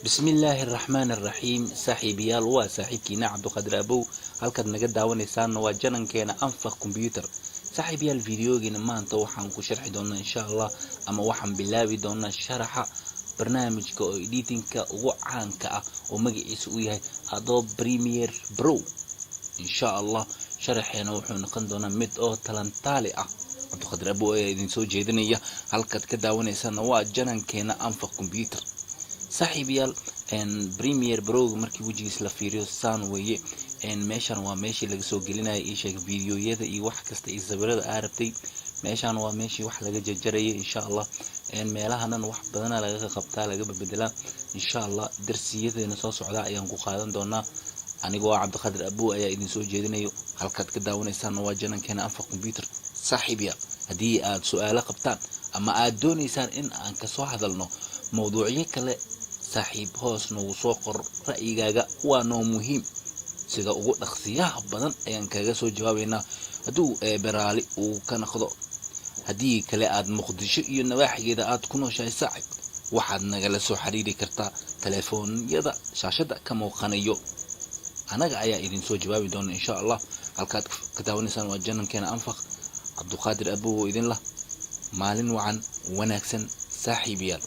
بسم الله الرحمن الرحيم صاحبيال وصاحبكينا عبد القادر أبو halkaad naga daawanaysaan waa janankeena anfaq computer saaxiibayaal fiidiyoogina maanta waxaan ku sharxi doonaa insha Allah ama waxaan bilaabi doonaa sharaxa barnaamijka oo editingka ugu caanka ah oo magaciisu uu yahay Adobe Premiere Pro insha Allah sharaxeena wuxuu noqon doonaa mid oo talantaali ah Abdul Qadir Abu ee idin soo jeedinaya halkaad ka daawanaysaan waa janankeena anfaq computer saaxiibayaal Premiere Pro markii wajigiis la fiiriyo saan weeye meeshan waa meeshii laga soo gelinayo ii sheeg fiidiyoyada iyo wax kasta iyo sawirada arabtay meeshan waa meeshii wax laga jarjarayay insha Allah meelahan wax badan laga qabtaa laga bedelaa insha Allah darsiyadeena soo socda ayaan ku qaadan doonaa anigoo Abdul Qadir Abu ayaa idin soo jeedinayo halkaad ka daawanaysaan waa janankeena anfaq computer saaxiibayaal hadii aad su'aalo qabtaan ama aad doonaysaan in aan ka soo hadalno mowduucyo kale saaxiib hoos nagu soo qor ra'yigaaga waa noo muhiim sida ugu dhaqsiyaha badan ayaan kaga soo jawaabeynaa haduu baraali uu ka noqdo hadii kale aad muqdisho iyo nawaaxigeeda aad ku nooshahay saaxiib waxaad nagala soo xiriiri kartaa telefoonyada shaashada ka muuqanayo anaga ayaa idin soo jawaabi doona insha Allah halkaad ka daawanaysaan waa janankeena anfaq Abdul Qadir Abu idin la maalin wacan wanaagsan saaxiibayaal